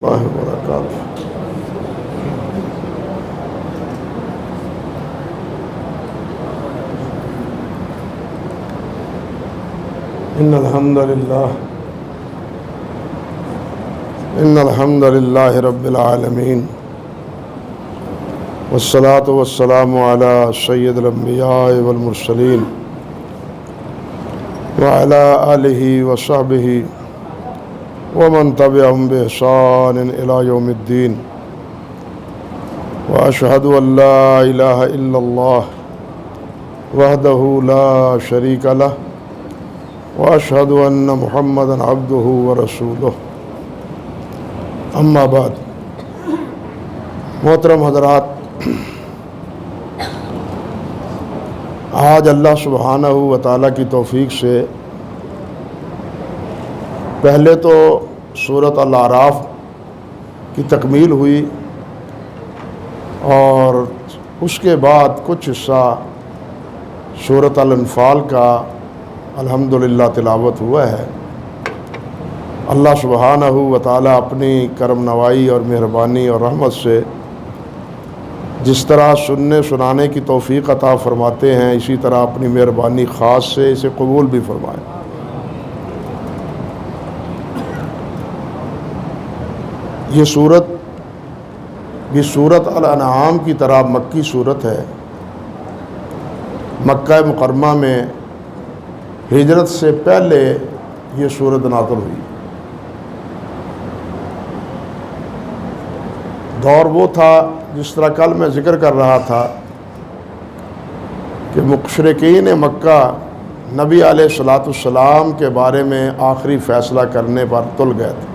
اللہ وبرکاتہ۔ ان الحمد للہ رب العالمین والصلاة والسلام علی سید الانبیاء والمرسلین وعلی آلہ وصحبہ ومن تبعهم بإحسان إلى يوم الدين وأشهد أن لا إله إلا الله وحده لا شريك له وأشهد أن محمدا عبده ورسوله أما بعد۔ محترم حضرات، آج اللہ سبحانہ و تعالیٰ کی توفیق سے پہلے تو سورۃ الاعراف کی تکمیل ہوئی اور اس کے بعد کچھ حصہ سورۃ الانفال کا الحمدللہ تلاوت ہوا ہے۔ اللہ سبحانہ و تعالیٰ اپنی کرم نوائی اور مہربانی اور رحمت سے جس طرح سننے سنانے کی توفیق عطا فرماتے ہیں، اسی طرح اپنی مہربانی خاص سے اسے قبول بھی فرمائے۔ یہ سورت الانعام کی طرح مکی سورت ہے۔ مکہ مکرمہ میں ہجرت سے پہلے یہ سورت نازل ہوئی۔ دور وہ تھا جس طرح کل میں ذکر کر رہا تھا کہ مشرکین مکہ نبی علیہ السلام کے بارے میں آخری فیصلہ کرنے پر تل گئے تھے،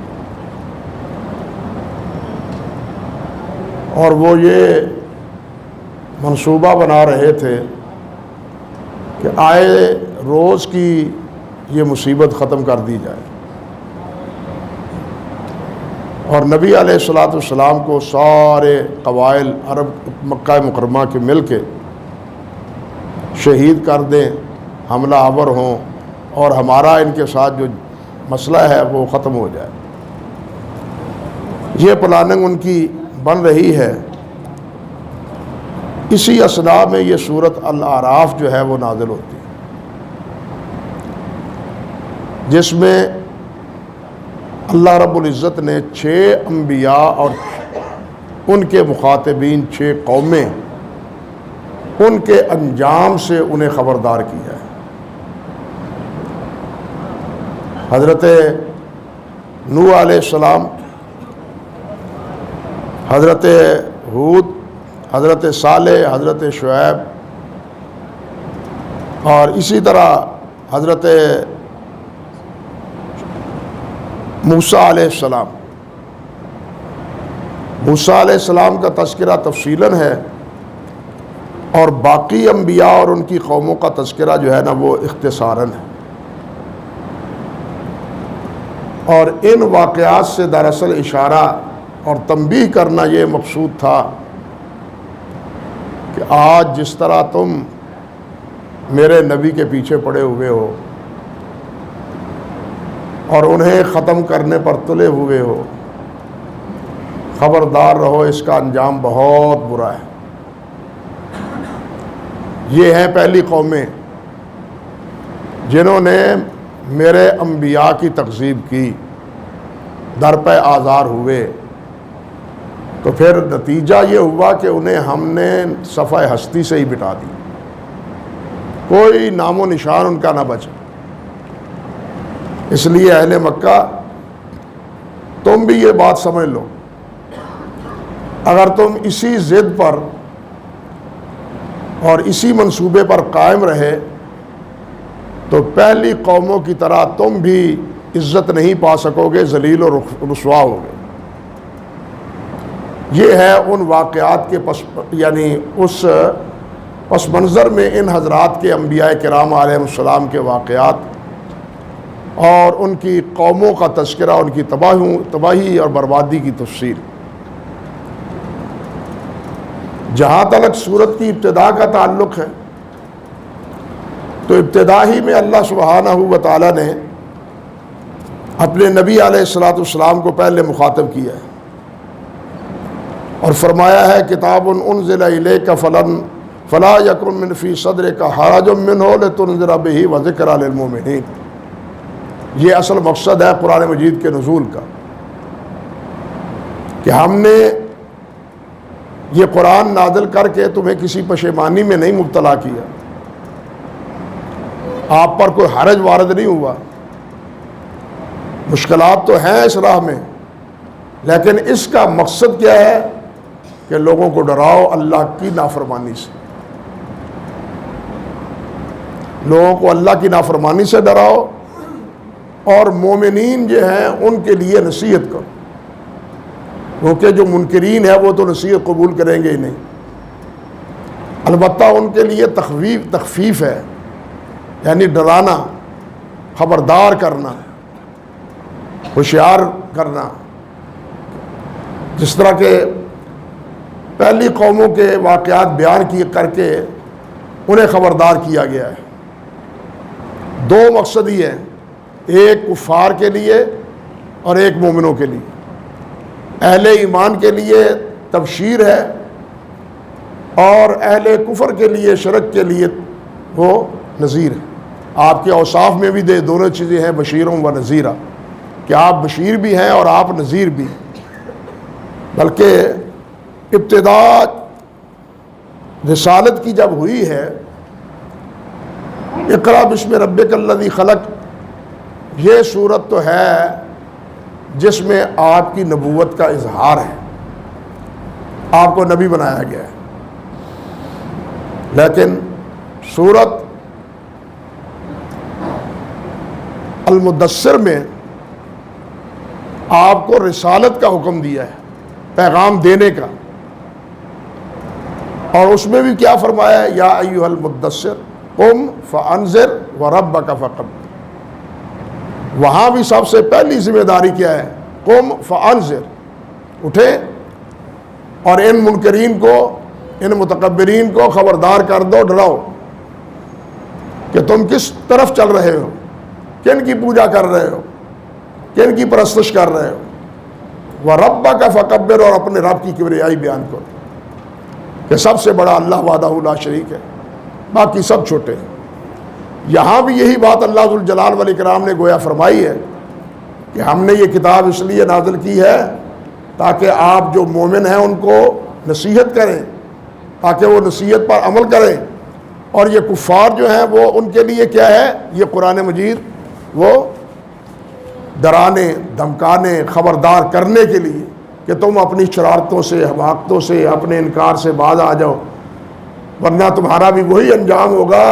اور وہ یہ منصوبہ بنا رہے تھے کہ آئے روز کی یہ مصیبت ختم کر دی جائے، اور نبی علیہ السلام کو سارے قبائل عرب مکہ مکرمہ کے مل کے شہید کر دیں، حملہ آور ہوں، اور ہمارا ان کے ساتھ جو مسئلہ ہے وہ ختم ہو جائے۔ یہ پلاننگ ان کی بن رہی ہے۔ اسی اثناء میں یہ سورۃ الاعراف جو ہے وہ نازل ہوتی ہے، جس میں اللہ رب العزت نے 6 انبیاء اور ان کے مخاطبین 6 قومیں، ان کے انجام سے انہیں خبردار کیا ہے۔ حضرت نوح علیہ السلام، حضرت ہود، حضرت صالح، حضرت شعیب، اور اسی طرح حضرت موسیٰ علیہ السلام۔ موسیٰ علیہ السلام کا تذکرہ تفصیلاً ہے، اور باقی انبیاء اور ان کی قوموں کا تذکرہ جو ہے نا وہ اختصاراً ہے۔ اور ان واقعات سے دراصل اشارہ اور تنبیہ کرنا یہ مقصود تھا کہ آج جس طرح تم میرے نبی کے پیچھے پڑے ہوئے ہو اور انہیں ختم کرنے پر تلے ہوئے ہو، خبردار رہو، اس کا انجام بہت برا ہے۔ یہ ہیں پہلی قومیں جنہوں نے میرے انبیاء کی تکذیب کی، در پہ آزار ہوئے، تو پھر نتیجہ یہ ہوا کہ انہیں ہم نے صفحہ ہستی سے ہی مٹا دی، کوئی نام و نشان ان کا نہ بچا۔ اس لیے اہل مکہ تم بھی یہ بات سمجھ لو، اگر تم اسی ضد پر اور اسی منصوبے پر قائم رہے تو پہلی قوموں کی طرح تم بھی عزت نہیں پا سکو گے، ذلیل و رسوا ہوگے۔ یہ ہے ان واقعات کے اس پس منظر میں ان حضرات کے انبیاء کرام علیہ السلام کے واقعات اور ان کی قوموں کا تذکرہ، ان کی تباہی اور بربادی کی تفصیل۔ جہاں تک سورت کی ابتدا کا تعلق ہے تو ابتدا ہی میں اللہ سبحانہ و تعالیٰ نے اپنے نبی علیہ السلام کو پہلے مخاطب کیا ہے، اور فرمایا ہے کتاب انزل الیک فلا یکن من فی صدرک حرج منہ لتنذر بہ وذکری للمؤمنین۔ یہ اصل مقصد ہے قرآن مجید کے نزول کا، کہ ہم نے یہ قرآن نازل کر کے تمہیں کسی پشیمانی میں نہیں مبتلا کیا، آپ پر کوئی حرج وارد نہیں ہوا۔ مشکلات تو ہیں اس راہ میں، لیکن اس کا مقصد کیا ہے کہ لوگوں کو ڈراؤ اللہ کی نافرمانی سے، لوگوں کو اللہ کی نافرمانی سے ڈراؤ، اور مومنین جو ہیں ان کے لیے نصیحت کرو، کیونکہ جو منکرین ہے وہ تو نصیحت قبول کریں گے ہی نہیں۔ البتہ ان کے لیے تخفیف ہے، یعنی ڈرانا، خبردار کرنا، ہوشیار کرنا، جس طرح کہ پہلی قوموں کے واقعات بیان کر کے انہیں خبردار کیا گیا ہے۔ دو مقصد ہی ہیں، ایک کفار کے لیے اور ایک مومنوں کے لیے۔ اہل ایمان کے لیے تبشیر ہے، اور اہل کفر کے لیے، شرک کے لیے وہ نذیر ہے۔ آپ کے اوصاف میں بھی دونوں چیزیں ہیں، بشیروں و نذیرہ، کہ آپ بشیر بھی ہیں اور آپ نذیر بھی ہیں۔ بلکہ ابتدا رسالت کی جب ہوئی ہے، اقرأ بسم ربک الذی خلق، یہ صورت تو ہے جس میں آپ کی نبوت کا اظہار ہے، آپ کو نبی بنایا گیا ہے۔ لیکن سورت المدثر میں آپ کو رسالت کا حکم دیا ہے، پیغام دینے کا، اور اس میں بھی کیا فرمایا ہے؟ یا ایھا المدثر قم فانذر وربک فکبر۔ وہاں بھی سب سے پہلی ذمہ داری کیا ہے؟ قم فانذر، اٹھے اور ان منکرین کو، ان متکبرین کو خبردار کر دو، ڈراؤ کہ تم کس طرف چل رہے ہو، کن کی پوجا کر رہے ہو، کن کی پرستش کر رہے ہو۔ وَرَبَّكَ فَكَبِّرْ، اور اپنے رب کی کبریائی بیان کرو کہ سب سے بڑا اللہ وحدہ لا شریک ہے، باقی سب چھوٹے ہیں۔ یہاں بھی یہی بات اللہ ذوالجلال والاکرام نے گویا فرمائی ہے کہ ہم نے یہ کتاب اس لیے نازل کی ہے تاکہ آپ جو مومن ہیں ان کو نصیحت کریں، تاکہ وہ نصیحت پر عمل کریں، اور یہ کفار جو ہیں وہ ان کے لیے کیا ہے؟ یہ قرآن مجید وہ ڈرانے، دھمکانے، خبردار کرنے کے لیے کہ تم اپنی شرارتوں سے، حماقتوں سے، اپنے انکار سے باز آ جاؤ، ورنہ تمہارا بھی وہی انجام ہوگا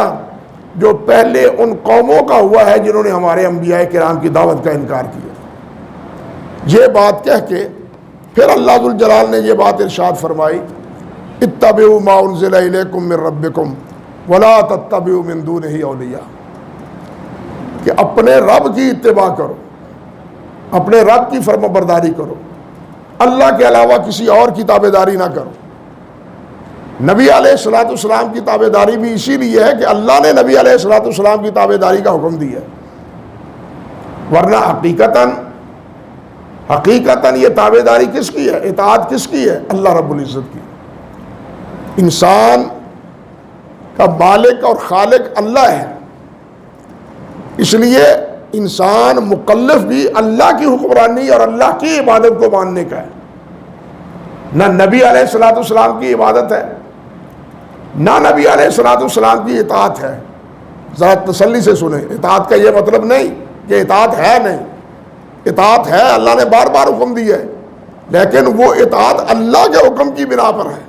جو پہلے ان قوموں کا ہوا ہے جنہوں نے ہمارے انبیاء کرام کی دعوت کا انکار کیا۔ یہ بات کہہ کے پھر اللہ ذوالجلال نے یہ بات ارشاد فرمائی، اتبعوا ما انزل الیکم من ربکم ولا تتبعوا من دونہ اولیاء، کہ اپنے رب کی اتباع کرو، اپنے رب کی فرما برداری کرو، اللہ کے علاوہ کسی اور کی تابع داری نہ کرو۔ نبی علیہ السلام کی تابع داری بھی اسی لیے ہے کہ اللہ نے نبی علیہ السلام کی تابع داری کا حکم دیا ہے، ورنہ حقیقتاً یہ تابع داری کس کی ہے؟ اطاعت کس کی ہے؟ اللہ رب العزت کی۔ انسان کا مالک اور خالق اللہ ہے، اس لیے انسان مکلف بھی اللہ کی حکمرانی اور اللہ کی عبادت کو ماننے کا ہے، نہ نبی علیہ السلام کی عبادت ہے، نہ نبی علیہ السلام کی اطاعت ہے۔ ذرا تسلی سے سنیں، اطاعت کا یہ مطلب نہیں کہ اطاعت ہے نہیں، اطاعت ہے، اللہ نے بار بار حکم دیا ہے، لیکن وہ اطاعت اللہ کے حکم کی بنا پر ہے،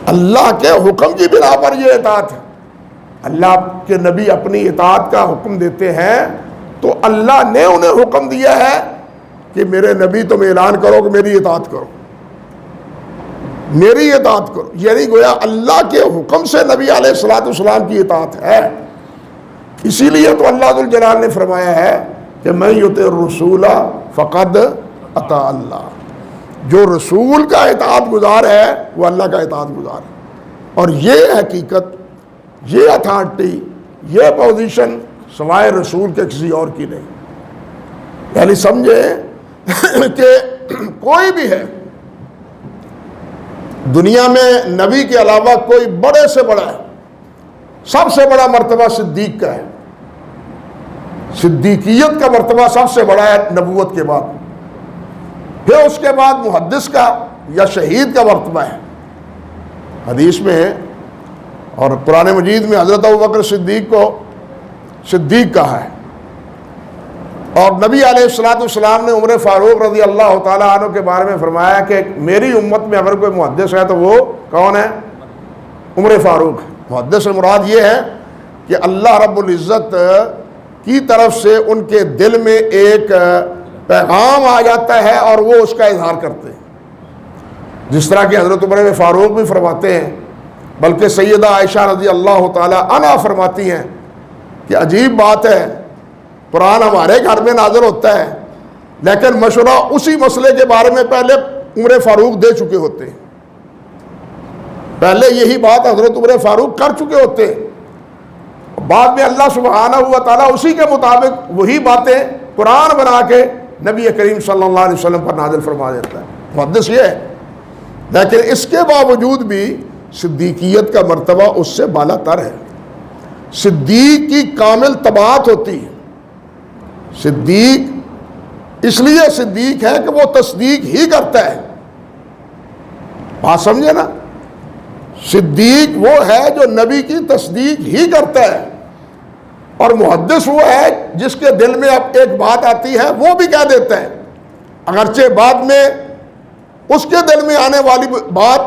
اللہ کے حکم کی بنا پر یہ اطاعت ہے۔ اللہ کے نبی اپنی اطاعت کا حکم دیتے ہیں تو اللہ نے انہیں حکم دیا ہے کہ میرے نبی تم اعلان کرو کہ میری اطاعت کرو، میری اطاعت کرو، یعنی گویا اللہ کے حکم سے نبی علیہ السلام کی اطاعت ہے۔ اسی لیے تو اللہ ذوالجلال نے فرمایا ہے کہ من یطع الرسول فقد اطاع اللہ، جو رسول کا اطاعت گزار ہے وہ اللہ کا اطاعت گزار ہے۔ اور یہ حقیقت، یہ اتھارٹی، یہ پوزیشن سوائے رسول کے کسی اور کی نہیں۔ یعنی سمجھیں کہ کوئی بھی ہے دنیا میں نبی کے علاوہ کوئی بڑے سے بڑا ہے، سب سے بڑا مرتبہ صدیق کا ہے، صدیقیت کا مرتبہ سب سے بڑا ہے نبوت کے بعد، پھر اس کے بعد محدث کا یا شہید کا مرتبہ ہے۔ حدیث میں ہے اور قرآن مجید میں حضرت ابوبکر صدیق کو صدیق کہا ہے، اور نبی علیہ السلام نے عمر فاروق رضی اللہ تعالیٰ عنہ کے بارے میں فرمایا کہ میری امت میں اگر کوئی محدث ہے تو وہ کون ہے؟ عمر فاروق۔ محدث سے مراد یہ ہے کہ اللہ رب العزت کی طرف سے ان کے دل میں ایک پیغام آ جاتا ہے اور وہ اس کا اظہار کرتے ہیں، جس طرح کہ حضرت عمر فاروق بھی فرماتے ہیں، بلکہ سیدہ عائشہ رضی اللہ تعالیٰ عنہا فرماتی ہیں کہ عجیب بات ہے، قرآن ہمارے گھر میں نازل ہوتا ہے لیکن مشورہ اسی مسئلے کے بارے میں پہلے عمر فاروق دے چکے ہوتے ہیں، پہلے یہی بات حضرت عمر فاروق کر چکے ہوتے ہیں، بعد میں اللہ سبحانہ و تعالیٰ اسی کے مطابق وہی باتیں قرآن بنا کے نبی کریم صلی اللہ علیہ وسلم پر نازل فرما دیتا ہے۔ محدث یہ ہے، لیکن اس کے باوجود بھی صدیقیت کا مرتبہ اس سے بالا تر ہے۔ صدیق کی کامل طباعت ہوتی ہے، صدیق اس لیے صدیق ہے کہ وہ تصدیق ہی کرتا ہے، بات سمجھے نا؟ صدیق وہ ہے جو نبی کی تصدیق ہی کرتا ہے، اور محدث وہ ہے جس کے دل میں اب ایک بات آتی ہے وہ بھی کہہ دیتا ہے، اگرچہ بعد میں اس کے دل میں آنے والی بات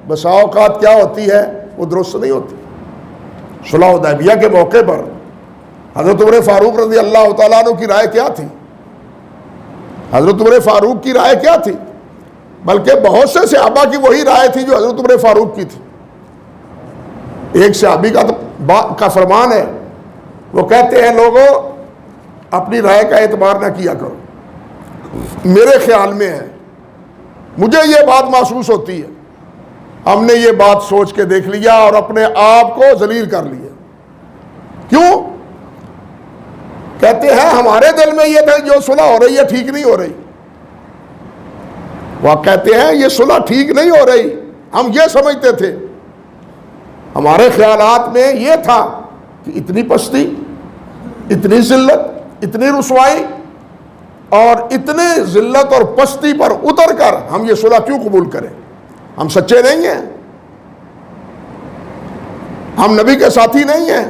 بسا اوقات کیا ہوتی ہے، وہ درست نہیں ہوتی۔ صلح حدیبیہ کے موقع پر حضرت عمر فاروق رضی اللہ تعالیٰ عنہ کی رائے کیا تھی؟ حضرت عمر فاروق کی رائے کیا تھی؟ بلکہ بہت سے صحابہ کی وہی رائے تھی جو حضرت عمر فاروق کی تھی۔ ایک صحابی کا فرمان ہے، وہ کہتے ہیں لوگوں اپنی رائے کا اعتبار نہ کیا کرو، میرے خیال میں ہے، مجھے یہ بات محسوس ہوتی ہے، ہم نے یہ بات سوچ کے دیکھ لیا اور اپنے آپ کو ذلیل کر لیا۔ کیوں؟ کہتے ہیں ہمارے دل میں یہ تھا جو صلح ہو رہی ہے ٹھیک نہیں ہو رہی، وہ کہتے ہیں یہ صلح ٹھیک نہیں ہو رہی، ہم یہ سمجھتے تھے، ہمارے خیالات میں یہ تھا کہ اتنی پستی، اتنی ذلت، اتنی رسوائی اور اتنی ذلت اور پستی پر اتر کر ہم یہ صلح کیوں قبول کریں؟ ہم سچے نہیں ہیں، ہم نبی کے ساتھی نہیں ہیں،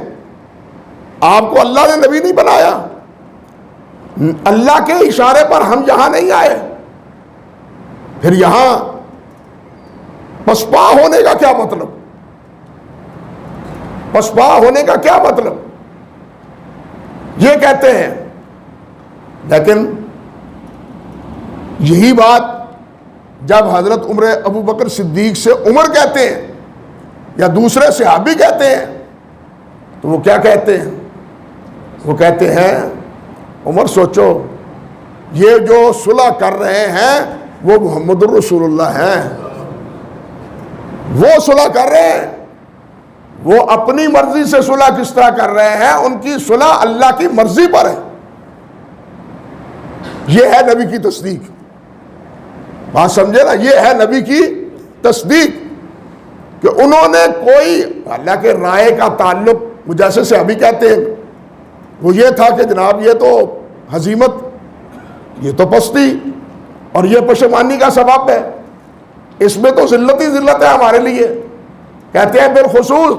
آپ کو اللہ نے نبی نہیں بنایا، اللہ کے اشارے پر ہم یہاں نہیں آئے، پھر یہاں پسپا ہونے کا کیا مطلب؟ پسپا ہونے کا کیا مطلب؟ یہ کہتے ہیں، لیکن یہی بات جب حضرت عمر ابو بکر صدیق سے عمر کہتے ہیں یا دوسرے صحابی کہتے ہیں تو وہ کیا کہتے ہیں؟ وہ کہتے ہیں عمر سوچو، یہ جو صلح کر رہے ہیں وہ محمد الرسول اللہ ہیں، وہ صلح کر رہے ہیں، وہ اپنی مرضی سے صلح کس طرح کر رہے ہیں، ان کی صلح اللہ کی مرضی پر ہے۔ یہ ہے نبی کی تصدیق، بات سمجھے نا؟ یہ ہے نبی کی تصدیق کہ انہوں نے کوئی اللہ کے رائے کا تعلق، جیسے سے ابھی کہتے ہیں، وہ یہ تھا کہ جناب یہ تو ہزیمت، یہ تو پستی اور یہ پشیمانی کا سبب ہے، اس میں تو ذلت ہی ذلت ہے ہمارے لیے۔ کہتے ہیں بالخصوص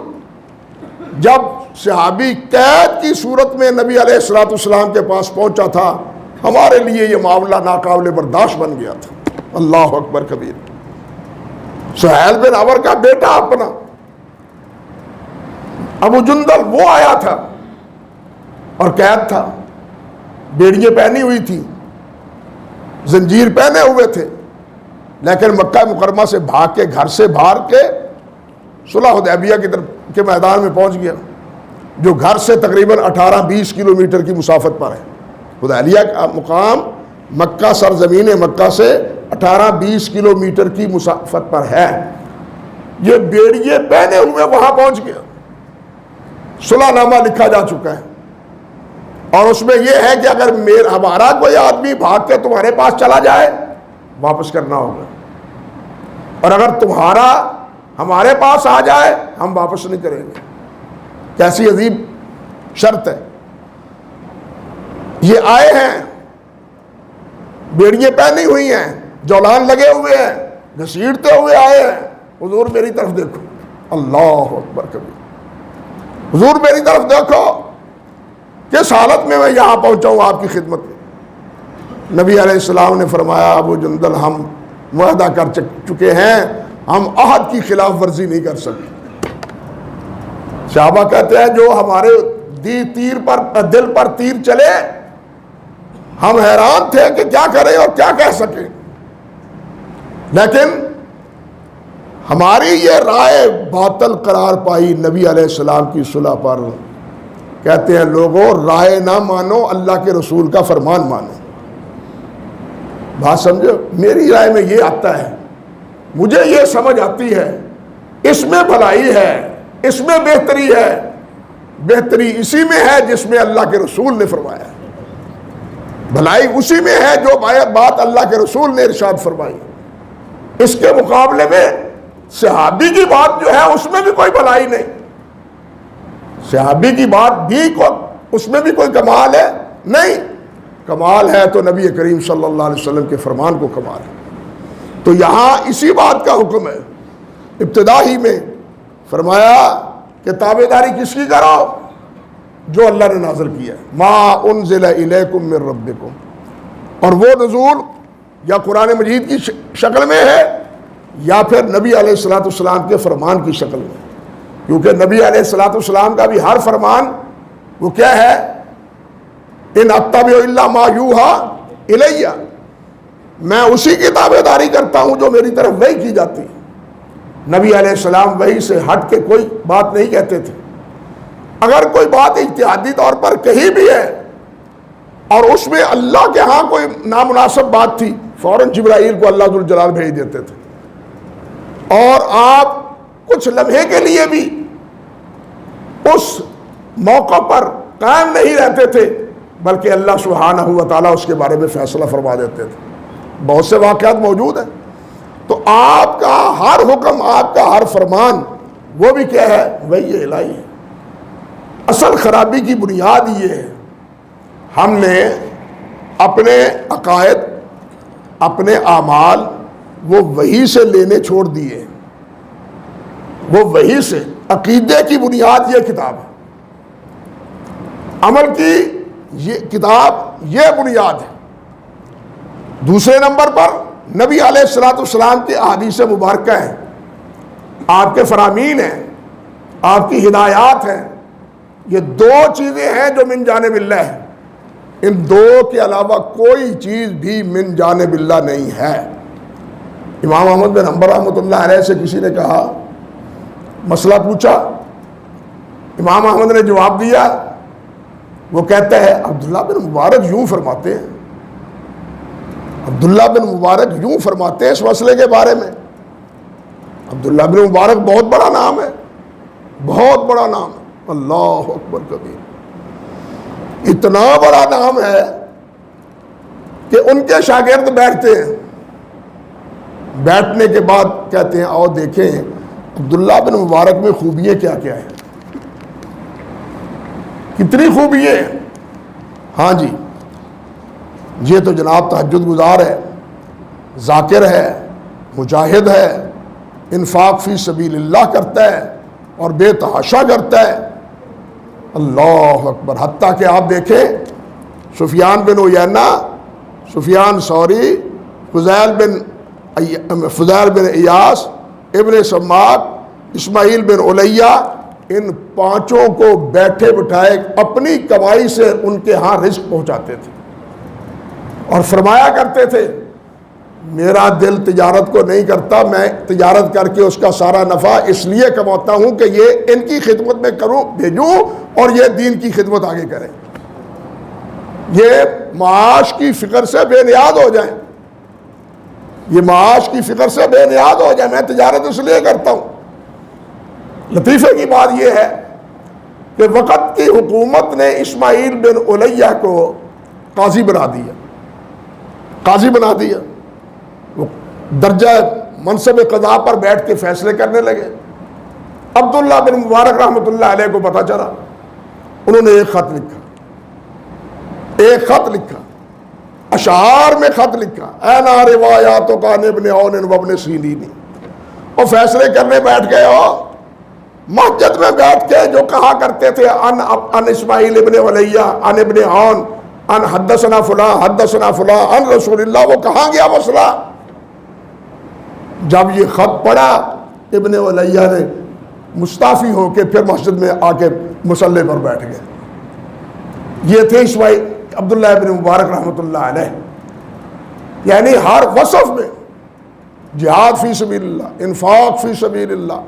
جب صحابی قید کی صورت میں نبی علیہ السلام کے پاس پہنچا تھا، ہمارے لیے یہ معاملہ ناقابل برداشت بن گیا تھا۔ اللہ اکبر کبیر۔ سہیل بن عمر کا بیٹا اپنا ابو جندل وہ آیا تھا اور قید تھا، بیڑیاں پہنی ہوئی تھی، زنجیر پہنے ہوئے تھے، لیکن مکہ مکرمہ سے بھاگ کے، گھر سے باہر کے صلح حدیبیہ کی طرف کے میدان میں پہنچ گیا، جو گھر سے تقریباً 18-20 کلومیٹر کی مسافت پر ہے۔ حدیبیہ کا مقام مکہ سرزمین مکہ سے 18-20 کلومیٹر کی مسافت پر ہے۔ یہ بیڑیے پہنے ہوئے وہاں پہنچ گیا، صلح نامہ لکھا جا چکا ہے، اور اس میں یہ ہے کہ اگر ہمارا کوئی آدمی بھاگ کے تمہارے پاس چلا جائے واپس کرنا ہوگا۔ اور اگر تمہارا ہمارے پاس آ جائے ہم واپس نہیں کریں گے۔ کیسی عجیب شرط ہے۔ یہ آئے ہیں، بیڑیاں پہنی ہوئی ہیں، جولان لگے ہوئے ہیں، گھسیٹتے ہوئے آئے ہیں، حضور میری طرف دیکھو، اللہ اکبر کبیر، حضور میری طرف دیکھو، کس حالت میں یہاں پہنچا ہوں آپ کی خدمت میں۔ نبی علیہ السلام نے فرمایا ابو جندل ہم معاہدہ کر چکے ہیں، ہم عہد کی خلاف ورزی نہیں کر سکتے۔ صحابہ کہتے ہیں جو ہمارے دل پر تیر چلے ہم حیران تھے کہ کیا کریں اور کیا کہہ سکیں، لیکن ہماری یہ رائے باطل قرار پائی نبی علیہ السلام کی صلح پر۔ کہتے ہیں لوگوں رائے نہ مانو، اللہ کے رسول کا فرمان مانو۔ بات سمجھو، میری رائے میں یہ آتا ہے، مجھے یہ سمجھ آتی ہے، اس میں بھلائی ہے، اس میں بہتری ہے، بہتری اسی میں ہے جس میں اللہ کے رسول نے فرمایا، بھلائی اسی میں ہے جو بات اللہ کے رسول نے ارشاد فرمائی۔ اس کے مقابلے میں صحابی کی بات جو ہے اس میں بھی کوئی بھلائی نہیں، صحابی کی بات بھی اس میں بھی کوئی کمال ہے نہیں، کمال ہے تو نبی کریم صلی اللہ علیہ وسلم کے فرمان کو کمال ہے۔ تو یہاں اسی بات کا حکم ہے، ابتدا ہی میں فرمایا کہ تابعداری کس کی کرو؟ جو اللہ نے نازل کیا ہے، ما انزل الیکم من ربکم، اور وہ نزول یا قرآن مجید کی شکل میں ہے یا پھر نبی علیہ الصلوۃ والسلام کے فرمان کی شکل میں، کیونکہ نبی علیہ الصلوۃ والسلام کا بھی ہر فرمان وہ کیا ہے، ان اتبع الا ما یوحی الی، میں اسی کی تابعداری کرتا ہوں جو میری طرف وحی کی جاتی ہے۔ نبی علیہ السلام وحی سے ہٹ کے کوئی بات نہیں کہتے تھے، اگر کوئی بات اجتہادی طور پر کہی بھی ہے اور اس میں اللہ کے ہاں کوئی نامناسب بات تھی، فوراً جبرائیل کو اللہ ذوالجلال بھیج دیتے تھے، اور آپ کچھ لمحے کے لیے بھی اس موقع پر قائم نہیں رہتے تھے، بلکہ اللہ سبحانہ و تعالیٰ اس کے بارے میں فیصلہ فرما دیتے تھے۔ بہت سے واقعات موجود ہیں۔ تو آپ کا ہر حکم، آپ کا ہر فرمان وہ بھی کیا ہے، وحی الہی ہے۔ اصل خرابی کی بنیاد یہ ہے، ہم نے اپنے عقائد، اپنے اعمال وہ وحی سے لینے چھوڑ دیے، وہ وحی سے۔ عقیدے کی بنیاد یہ کتاب ہے، عمل کی یہ کتاب یہ بنیاد ہے۔ دوسرے نمبر پر نبی علیہ الصلوۃ والسلام کی احادیث مبارکہ ہیں، آپ کے فرامین ہیں، آپ کی ہدایات ہیں۔ یہ دو چیزیں ہیں جو من جانب اللہ ہے، ان دو کے علاوہ کوئی چیز بھی من جانب اللہ نہیں ہے۔ امام احمد بن حنبل رحمۃ اللہ علیہ سے کسی نے کہا، مسئلہ پوچھا، امام احمد نے جواب دیا، وہ کہتا ہے عبداللہ بن مبارک یوں فرماتے ہیں، عبداللہ بن مبارک یوں فرماتے ہیں اس مسئلے کے بارے میں۔ عبداللہ بن مبارک بہت بڑا نام ہے، بہت بڑا نام ہے، اللہ اکبر کبیر، اتنا بڑا نام ہے کہ ان کے شاگرد بیٹھتے ہیں، بیٹھنے کے بعد کہتے ہیں آؤ دیکھیں عبداللہ بن مبارک میں خوبیاں کیا کیا ہیں، کتنی خوبیاں ہیں۔ ہاں جی، یہ تو جناب تہجد گزار ہے، ذاکر ہے، مجاہد ہے، انفاق فی سبیل اللہ کرتا ہے اور بے تحاشا کرتا ہے، اللہ اکبر۔ حتیٰ کہ آپ دیکھیں سفیان بن عیینہ، سفیان ثوری، فضیل بن ایاس، ابن سماک، اسماعیل بن علیہ، ان پانچوں کو بیٹھے بٹھائے اپنی کمائی سے ان کے ہاں رزق پہنچاتے تھے، اور فرمایا کرتے تھے میرا دل تجارت کو نہیں کرتا، میں تجارت کر کے اس کا سارا نفع اس لیے کماتا ہوں کہ یہ ان کی خدمت میں کروں، بھیجوں، اور یہ دین کی خدمت آگے کریں، یہ معاش کی فکر سے بے نیاز ہو جائیں، یہ معاش کی فکر سے بے نیاز ہو جائیں، میں تجارت اس لیے کرتا ہوں۔ لطیفے کی بات یہ ہے کہ وقت کی حکومت نے اسماعیل بن علیہ کو قاضی بنا دیا، قاضی بنا دیا، وہ درجہ منصب قضاء پر بیٹھ کے فیصلے کرنے لگے۔ عبداللہ بن مبارک رحمۃ اللہ علیہ کو پتہ چلا، انہوں نے ایک خط لکھا، اشعار میں خط لکھا، اینا روایاتوں کا ابن عون وابن سیرین، اور فیصلے کرنے بیٹھ گئے ہو مسجد میں بیٹھ کے جو کہا کرتے تھے ان اسماعیل ابن علیہ ان ابن عون ان حدثنا فلاں ان رسول اللہ، وہ کہاں گیا مسئلہ؟ جب یہ خط پڑھا ابن علیہ نے مستعفی ہو کے پھر مسجد میں آ کے مصلی پر بیٹھ گئے۔ یہ تھے اسماعیل عبداللہ ابن مبارک رحمۃ اللہ علیہ، یعنی ہر وصف میں جہاد فی سبیل اللہ، انفاق فی سبیل اللہ،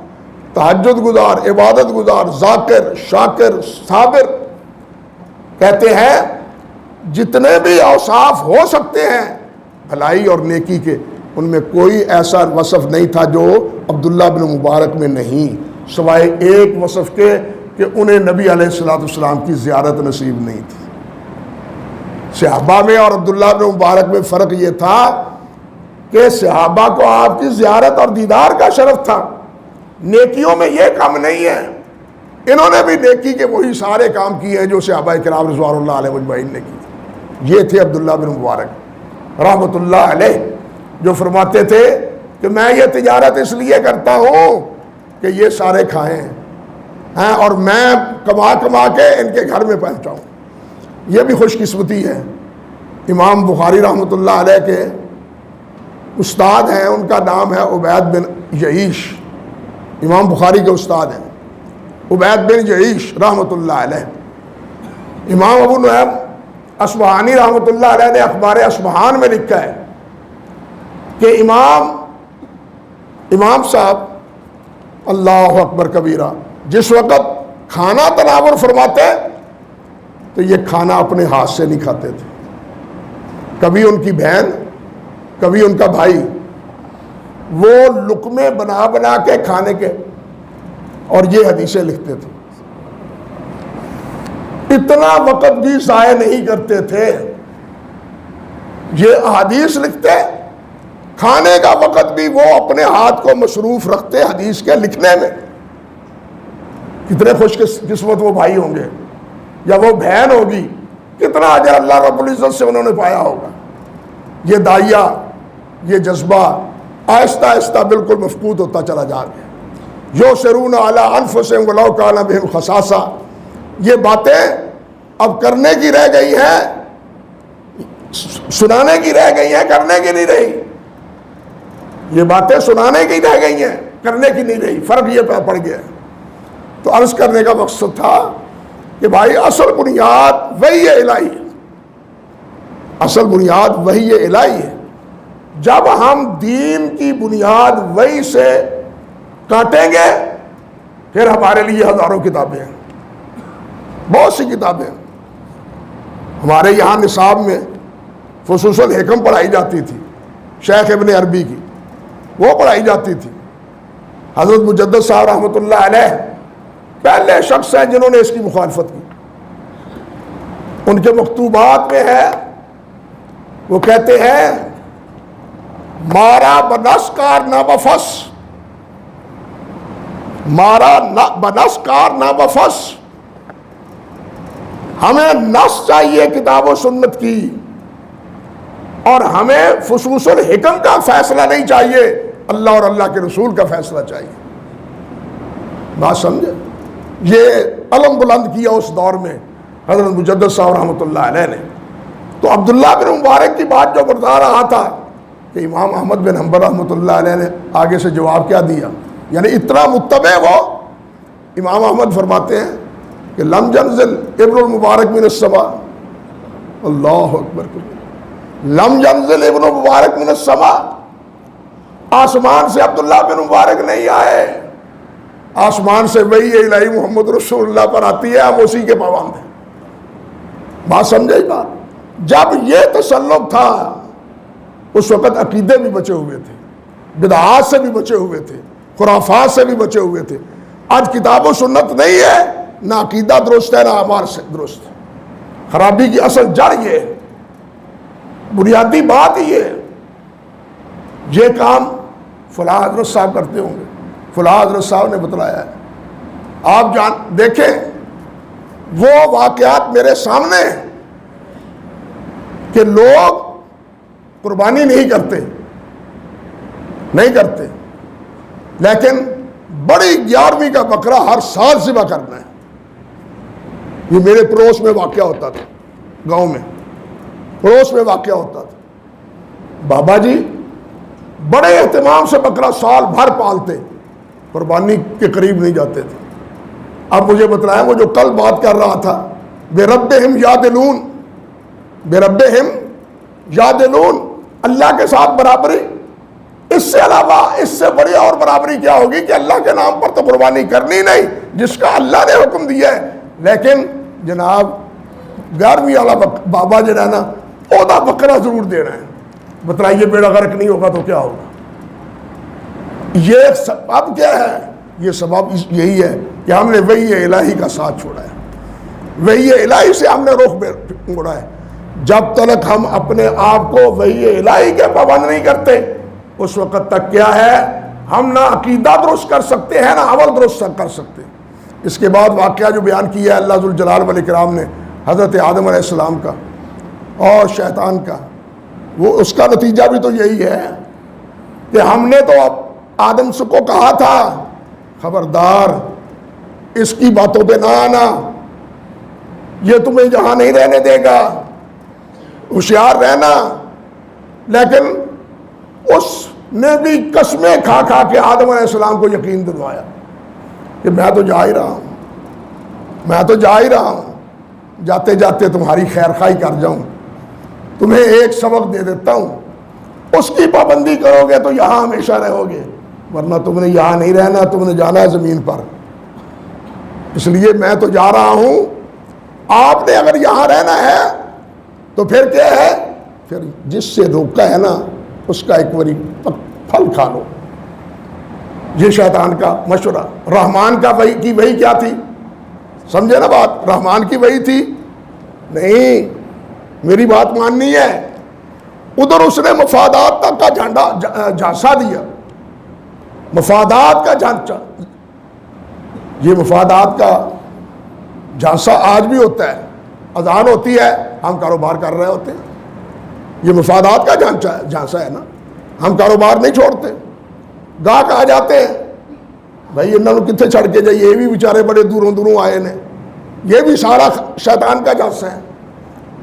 تہجد گزار، عبادت گزار، ذاکر، شاکر، صابر، کہتے ہیں جتنے بھی اوصاف ہو سکتے ہیں بھلائی اور نیکی کے، ان میں کوئی ایسا وصف نہیں تھا جو عبداللہ بن مبارک میں نہیں، سوائے ایک وصف کے کہ انہیں نبی علیہ السلام کی زیارت نصیب نہیں تھی۔ صحابہ میں اور عبداللہ بن مبارک میں فرق یہ تھا کہ صحابہ کو آپ کی زیارت اور دیدار کا شرف تھا، نیکیوں میں یہ کم نہیں ہے۔ انہوں نے بھی نیکی کے وہی سارے کام کیے ہیں جو صحابہ کرام رضوان اللہ علیہ اجمعین نے کی۔ یہ تھے عبداللہ بن مبارک رحمۃ اللہ علیہ، جو فرماتے تھے کہ میں یہ تجارت اس لیے کرتا ہوں کہ یہ سارے کھائیں ہیں اور میں کما کے ان کے گھر میں پہنچاؤں۔ یہ بھی خوش قسمتی ہے۔ امام بخاری رحمۃ اللہ علیہ کے استاد ہیں، ان کا نام ہے عبید بن یعیش، امام بخاری کے استاد ہیں عبید بن یعیش رحمۃ اللہ علیہ۔ امام ابو نعیم اصبہانی رحمۃ اللہ علیہ نے اخبار اصبہان میں لکھا ہے کہ امام صاحب اللہ اکبر کبیرہ جس وقت کھانا تناول فرماتے تو یہ کھانا اپنے ہاتھ سے نہیں کھاتے تھے، کبھی ان کی بہن کبھی ان کا بھائی وہ لقمے بنا کے کھانے کے، اور یہ حدیثیں لکھتے تھے۔ اتنا وقت بھی ضائع نہیں کرتے تھے، یہ احادیث لکھتے، کھانے کا وقت بھی وہ اپنے ہاتھ کو مصروف رکھتے حدیث کے لکھنے میں۔ کتنے خوش قسمت وہ بھائی ہوں گے یا وہ بہن ہوگی، کتنا اجر اللہ رب العزت سے انہوں نے پایا ہوگا۔ یہ داعیہ، یہ جذبہ آہستہ آہستہ بالکل مفقود ہوتا چلا جا رہا ہے۔ یؤثرون علی انفسہم ولو کان بہم خصاصہ، یہ باتیں اب کرنے کی رہ گئی ہیں، سنانے کی رہ گئی ہیں، کرنے کی نہیں رہی۔ یہ باتیں سنانے کی رہ گئی ہیں، کرنے کی نہیں رہی، فرق یہ پڑ گیا۔ تو عرض کرنے کا مقصد تھا کہ بھائی اصل بنیاد وحی الہی ہے، اصل بنیاد وحی الہی ہے۔ جب ہم دین کی بنیاد وحی سے کاٹیں گے پھر ہمارے لیے ہزاروں کتابیں ہیں، بہت سی کتابیں ہیں۔ ہمارے یہاں نصاب میں فصوص الحکم پڑھائی جاتی تھی، شیخ ابن عربی کی، وہ پڑھائی جاتی تھی۔ حضرت مجدد صاحب رحمۃ اللہ علیہ پہلے شخص ہیں جنہوں نے اس کی مخالفت کی۔ ان کے مکتوبات میں ہے، وہ کہتے ہیں مارا بنس کار نہ بفس، مارا بنس کار نہ بفس، ہمیں نص چاہیے کتاب و سنت کی، اور ہمیں فصوص الحکم کا فیصلہ نہیں چاہیے، اللہ اور اللہ کے رسول کا فیصلہ چاہیے۔ بات سمجھے؟ یہ علم بلند کیا اس دور میں حضرت مجدد صاحب رحمۃ اللہ علیہ نے۔ تو عبداللہ بن مبارک کی بات جو بتا رہا تھا کہ امام احمد بن حنبل رحمۃ اللہ علیہ نے آگے سے جواب کیا دیا، یعنی اتنا متبع وہ، امام احمد فرماتے ہیں کہ لم ينزل ابن المبارک من السماء، اللہ اکبر، لم ينزل ابن مبارک من السماء، آسمان سے عبداللہ بن مبارک نہیں آئے، آسمان سے وحی الہی محمد رسول اللہ پر آتی ہے، ہم اسی کے پابند ہیں۔ بات سمجھے بات؟ جب یہ تسلط تھا اس وقت عقیدے بھی بچے ہوئے تھے، بدعات سے بھی بچے ہوئے تھے، خرافات سے بھی بچے ہوئے تھے۔ آج کتاب و سنت نہیں ہے، نہ عقیدہ درست ہے نہ اعمال سے درست ہے۔ خرابی کی اصل جڑ یہ ہے، بنیادی بات یہ ہے۔ یہ کام فلاں حضرت صاحب کرتے ہوں گے، فلاں حضرت صاحب نے بتلایا ہے۔ آپ دیکھیں وہ واقعات میرے سامنے ہیں کہ لوگ قربانی نہیں کرتے، لیکن بڑی 11ویں کا بکرا ہر سال ذبح کرنا ہے۔ یہ میرے پڑوس میں واقعہ ہوتا تھا، گاؤں میں پڑوس میں واقعہ ہوتا تھا۔ بابا جی بڑے اہتمام سے بکرا سال بھر پالتے، قربانی کے قریب نہیں جاتے تھے۔ اب مجھے بتلایا، وہ جو کل بات کر رہا تھا، بے ربہم یعدلون، بے ربہم یعدلون، اللہ کے ساتھ برابری، اس سے علاوہ اس سے بڑی اور برابری کیا ہوگی کہ اللہ کے نام پر تو قربانی کرنی نہیں جس کا اللہ نے حکم دیا ہے، لیکن جناب 11ویں والا بابا جو ہے نا اودا بکرا ضرور دینا ہے۔ بتلائیے بیڑا غرق نہیں ہوگا تو کیا ہوگا؟ یہ سبب کیا ہے؟ یہ سبب یہی ہے کہ ہم نے وحی الہی کا ساتھ چھوڑا ہے، وحی الہی سے ہم نے رخ موڑا ہے۔ جب تک ہم اپنے آپ کو وحی الہی کے پابند نہیں کرتے اس وقت تک کیا ہے، ہم نہ عقیدہ درست کر سکتے ہیں نہ عمل درست کر سکتے۔ اس کے بعد واقعہ جو بیان کیا ہے اللہ ذوالجلال والاکرام نے حضرت آدم علیہ السلام کا اور شیطان کا، وہ اس کا نتیجہ بھی تو یہی ہے کہ ہم نے تو اب آدم کو کہا تھا خبردار اس کی باتوں پہ نہ آنا، یہ تمہیں جہاں نہیں رہنے دے گا، ہوشیار رہنا۔ لیکن اس نے بھی قسمیں کھا کھا کے آدم علیہ السلام کو یقین دلوایا کہ میں تو جا ہی رہا ہوں، جاتے جاتے تمہاری خیر خواہی کر جاؤں، تمہیں ایک سبق دے دیتا ہوں، اس کی پابندی کرو گے تو یہاں ہمیشہ رہو گے، ورنہ تم نے یہاں نہیں رہنا، تم نے جانا ہے زمین پر۔ اس لیے میں تو جا رہا ہوں، آپ نے اگر یہاں رہنا ہے تو پھر کیا ہے، پھر جس سے روکا ہے نا اس کا ایک باری پھل کھا لو۔ یہ شیطان کا مشورہ۔ رحمان کا وحی کیا تھی؟ سمجھے نا بات؟ رحمان کی وحی تھی نہیں، میری بات ماننی ہے۔ ادھر اس نے مفادات تک کا جھانسا دیا، مفادات کا جھانسا۔ یہ مفادات کا جھانسا آج بھی ہوتا ہے، اذان ہوتی ہے ہم کاروبار کر رہے ہوتے ہیں، یہ مفادات کا جھانسا ہے نا، ہم کاروبار نہیں چھوڑتے، گاہک آ جاتے ہیں، بھائی انہوں نے کتنے چھڑ کے جائیے، یہ بھی بیچارے بڑے دوروں آئے نے، یہ بھی سارا شیطان کا جھانسا ہے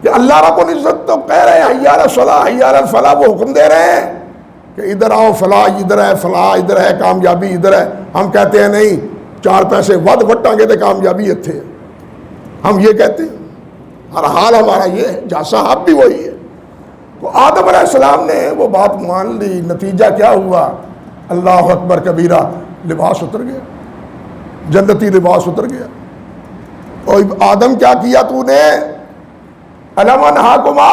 کہ اللہ رب العزت تو کہہ رہے ہیں حی علی الصلاۃ حی علی الفلاح، وہ حکم دے رہے ہیں کہ ادھر آؤ، فلاح ادھر ہے، فلاح ادھر ہے، کامیابی ادھر ہے۔ ہم کہتے ہیں نہیں، 4 پیسے ود وٹاں گے تو کامیابی اتھے ہے، ہم یہ کہتے ہیں۔ ہر حال ہمارا یہ ہے، جھانسا اب بھی وہی ہے۔ تو آدم علیہ السلام نے وہ بات مان لی، نتیجہ کیا ہوا؟ اللہ اکبر کبیرہ، لباس اتر گیا، جنتی لباس اتر گیا۔ اور آدم کیا کیا تو نے؟ الم انہاکما،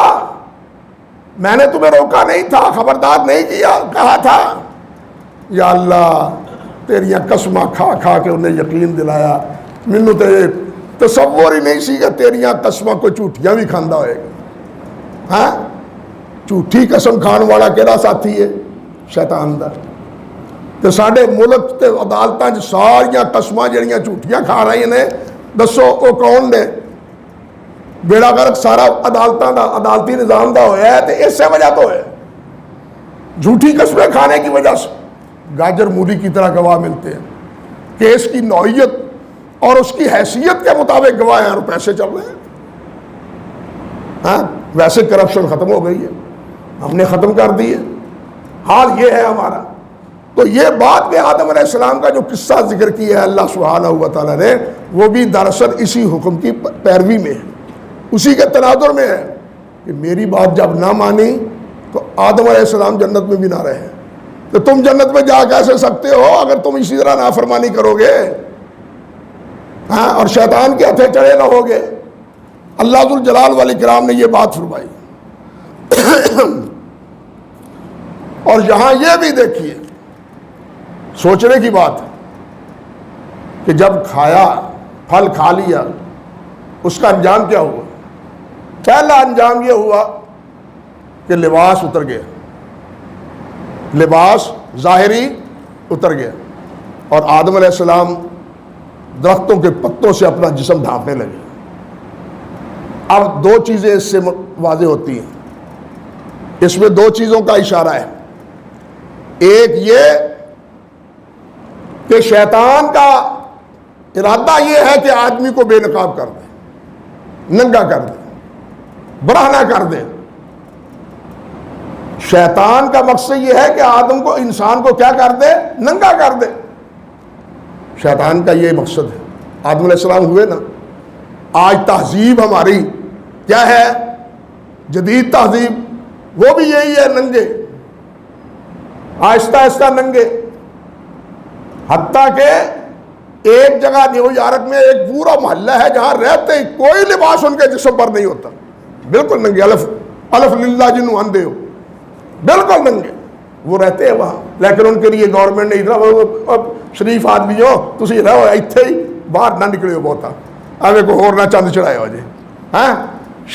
میں نے تمہیں روکا نہیں تھا، خبردار نہیں کیا، کہا تھا؟ یا اللہ تیریاں قسماں کھا کھا کے انہیں یقین دلایا، مینوں تے تصور ہی نہیں سی کہ تیریاں قسماں کو جھوٹیاں بھی کھاندا ہوئے گا۔ ہاں، جھوٹی قسم کھان والا کہڑا ساتھی ہے؟ شیطان دا۔ تے ساڈے ملک تے عدالتاں وچ ساریاں قسماں جڑیاں جھوٹیاں کھا رہی نے، دسو وہ کون نے؟ بیڑا غرق سارا عدالتاں دا، عدالتی نظام دا ہویا ہے، تے اس سے وجہ تو ہے جھوٹی قسمیں کھانے کی وجہ سے۔ گاجر مولی کی طرح گواہ ملتے ہیں، کیس کی نوعیت اور اس کی حیثیت کے مطابق گواہ ہیں اور پیسے چل رہے ہیں۔ ہاں، ویسے کرپشن ختم ہو گئی ہے، ہم نے ختم کر دی ہے، حال یہ ہے ہمارا۔ تو یہ بات میں آدم علیہ السلام کا جو قصہ ذکر کیا ہے اللہ سبحانہ و تعالیٰ نے، وہ بھی دراصل اسی حکم کی پیروی میں ہے، اسی کے تناظر میں ہے کہ میری بات جب نہ مانی تو آدم علیہ السلام جنت میں بھی نہ رہے، تو تم جنت میں جا کیسے سکتے ہو اگر تم اسی طرح نافرمانی کرو گے؟ ہاں، اور شیطان کے ہتھے چڑھے رہو گے۔ اللہ ذوالجلال والاکرام نے یہ بات فرمائی۔ اور یہاں یہ بھی دیکھیے، سوچنے کی بات کہ جب کھایا، پھل کھا لیا، اس کا انجام کیا ہوا؟ پہلا انجام یہ ہوا کہ لباس اتر گیا۔ لباس ظاہری اتر گیا اور آدم علیہ السلام درختوں کے پتوں سے اپنا جسم ڈھانپنے لگے۔ اب دو چیزیں اس سے واضح ہوتی ہیں، اس میں دو چیزوں کا اشارہ ہے۔ ایک یہ کہ شیطان کا ارادہ یہ ہے کہ آدمی کو بے نقاب کر دے، ننگا کر دے، برہنہ کر دے۔ شیطان کا مقصد یہ ہے کہ آدم کو، انسان کو کیا کر دے؟ ننگا کر دے۔ شیطان کا یہ مقصد ہے۔ آدم علیہ السلام ہوئے نا، آج تہذیب ہماری کیا ہے؟ جدید تہذیب، وہ بھی یہی ہے، ننگے، آہستہ آہستہ ننگے۔ حتیٰ کہ ایک جگہ نیو یارک میں ایک پورا محلہ ہے جہاں رہتے ہی کوئی لباس ان کے جسم پر نہیں ہوتا، بالکل ننگے، الف للہ جنوں اندھے ہو، بالکل ننگے وہ رہتے ہیں وہاں۔ لیکن ان کے لیے گورنمنٹ نے ادھر شریف آدمی ہو تسی رہو ایتھے ہی، باہر نہ نکلے ہو بہتا، ہمیں کو اور نہ چند چڑھائے ہو جی۔ ہاں،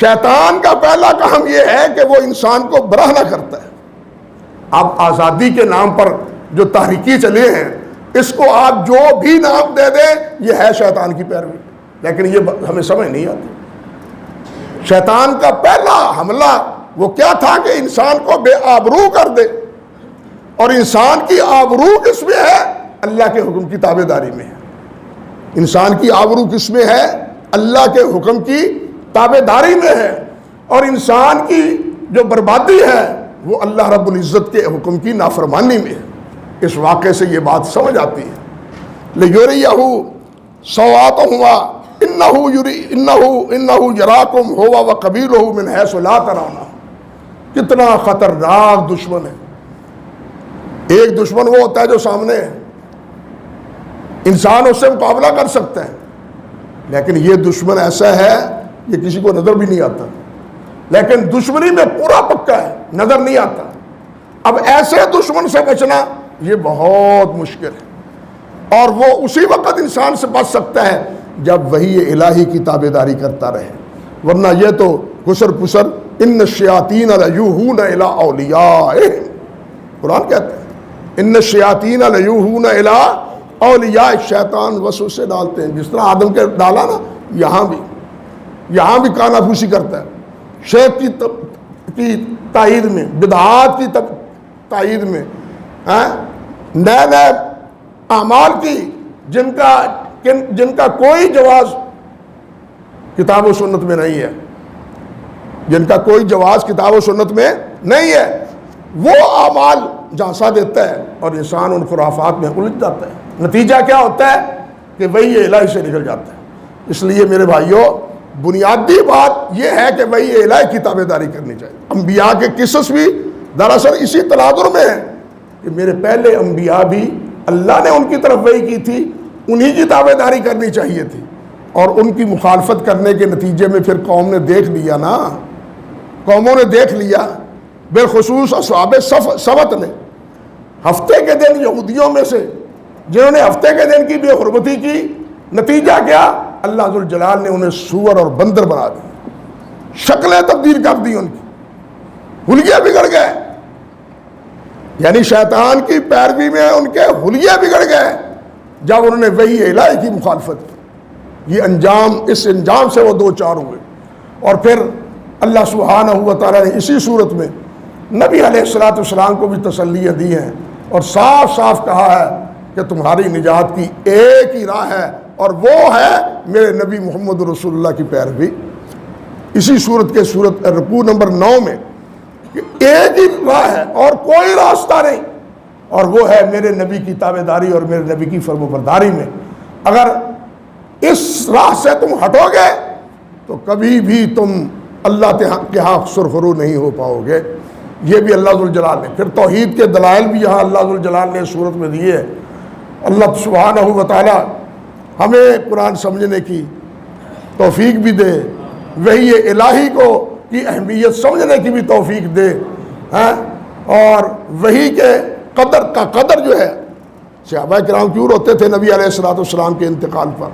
شیطان کا پہلا کام یہ ہے کہ وہ انسان کو برہنہ کرتا ہے۔ اب آزادی کے نام پر جو تحریکی چلے ہیں، اس کو آپ جو بھی نام دے دیں یہ ہے شیطان کی پیروی، لیکن یہ ہمیں سمجھ نہیں آتی۔ شیطان کا پہلا حملہ وہ کیا تھا کہ انسان کو بے آبرو کر دے، اور انسان کی آبرو کس میں ہے؟ اللہ کے حکم کی تابع داری میں ہے۔ انسان کی آبرو کس میں ہے؟ اللہ کے حکم کی تابع داری میں ہے، اور انسان کی جو بربادی ہے وہ اللہ رب العزت کے حکم کی نافرمانی میں ہے۔ اس واقعے سے یہ بات سمجھ آتی ہے۔ لِيُرِيَهُ سَوْآتَهُمَا إِنَّهُ يَرَاكُمْ هُوَ وَقَبِيلُهُ مِنْ حَيْثُ لَا تَرَوْنَهُمْ۔ کتنا خطرناک دشمن ہے۔ ایک دشمن وہ ہوتا ہے جو سامنے ہے، انسان اس سے مقابلہ کر سکتا ہے، لیکن یہ دشمن ایسا ہے یہ کسی کو نظر بھی نہیں آتا، لیکن دشمنی میں پورا پکا ہے، نظر نہیں آتا۔ اب ایسے دشمن سے بچنا یہ بہت مشکل ہے، اور وہ اسی وقت انسان سے بچ سکتا ہے جب وحی الہی کی تابع داری کرتا رہے، ورنہ یہ تو گسر پسر ان الشیاطین لیوحون الی اولیائہم، قرآن کہتا ہے ان الشیاطین لیوحون الی اولیاء، شیطان وسوسے ڈالتے ہیں، جس طرح آدم کے ڈالا نا، یہاں بھی کانا پھوسی کرتا ہے، شیخ کی تائید میں، بدعات کی تائید میں، نئے نئے اعمال کی جن کا کوئی جواز کتاب و سنت میں نہیں ہے، جن کا کوئی جواز کتاب و سنت میں نہیں ہے، وہ اعمال جھانسا دیتا ہے اور انسان ان خرافات میں الجھ جاتا ہے۔ نتیجہ کیا ہوتا ہے کہ وہی الہی سے نکل جاتا ہے۔ اس لیے میرے بھائیوں، بنیادی بات یہ ہے کہ وہی الہی کی تابع داری کرنی چاہیے۔ انبیاء کے قصص بھی دراصل اسی تناظر میں ہیں کہ میرے پہلے انبیاء بھی اللہ نے ان کی طرف وحی کی تھی، انہی کی تابع داری کرنی چاہیے تھی، اور ان کی مخالفت کرنے کے نتیجے میں پھر قوم نے دیکھ لیا نا، قوموں نے دیکھ لیا، بالخصوص اصحاب سبت نے، ہفتے کے دن یہودیوں میں سے جنہوں نے ہفتے کے دن کی بے حرمتی کی، نتیجہ کیا؟ اللہ ذوالجلال نے انہیں سور اور بندر بنا دی، شکلیں تبدیل کر دی، ان کی حلیے بگڑ گئے، یعنی شیطان کی پیروی میں ان کے حلیے بگڑ گئے جب انہوں نے وحی الہی کی مخالفت کی۔ یہ انجام، اس انجام سے وہ دو چار ہوئے، اور پھر اللہ سبحانہ و تعالیٰ نے اسی صورت میں نبی علیہ السلام کو بھی تسلیاں دی ہیں، اور صاف صاف کہا ہے کہ تمہاری نجات کی ایک ہی راہ ہے، اور وہ ہے میرے نبی محمد رسول اللہ کی پیروی۔ اسی صورت کے رکوع نمبر 9 میں کہ ایک ہی راہ ہے اور کوئی راستہ نہیں، اور وہ ہے میرے نبی کی تابع داری اور میرے نبی کی فرم برداری میں۔ اگر اس راہ سے تم ہٹو گے تو کبھی بھی تم اللہ کے ہاں سرخرو نہیں ہو پاؤ گے۔ یہ بھی اللہ ذوالجلال نے، پھر توحید کے دلائل بھی یہاں اللہ ذوالجلال نے اس صورت میں دیے۔ اللہ سبحانہ و تعالی ہمیں قرآن سمجھنے کی توفیق بھی دے، وحی الہی کو کی اہمیت سمجھنے کی بھی توفیق دے، اور وحی کے قدر جو ہے، صحابہ کرام کیوں روتے تھے نبی علیہ السلام کے انتقال پر؟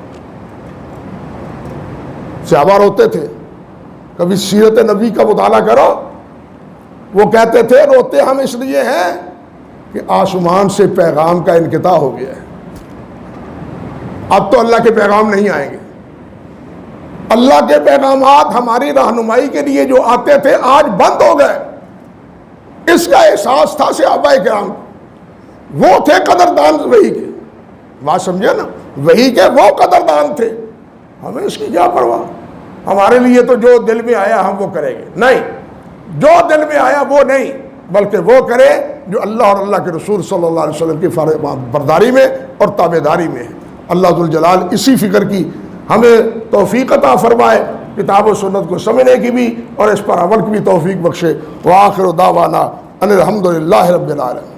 صحابہ روتے تھے، کبھی سیرت نبی کا مطالعہ کرو، وہ کہتے تھے روتے ہم اس لیے ہیں کہ آسمان سے پیغام کا انقطاع ہو گیا ہے، اب تو اللہ کے پیغام نہیں آئیں گے۔ اللہ کے پیغامات ہماری رہنمائی کے لیے جو آتے تھے آج بند ہو گئے۔ اس کا احساس تھا صحابہ کرام، وہ تھے قدردان وحی کے، بات سمجھے نا، وحی کے وہ قدردان تھے، ہمیں اس کی کیا پرواہ، ہمارے لیے تو جو دل میں آیا ہم وہ کریں گے، نہیں، جو دل میں آیا وہ نہیں، بلکہ وہ کرے جو اللہ اور اللہ کے رسول صلی اللہ علیہ وسلم کی برداری میں اور تابعداری میں ہے۔ اللہ ذوالجلال اسی فکر کی ہمیں توفیق عطا فرمائے، کتاب و سنت کو سمجھنے کی بھی اور اس پر عمل کی بھی توفیق بخشے۔ وآخر دعوانا ان الحمدللہ رب العالمین۔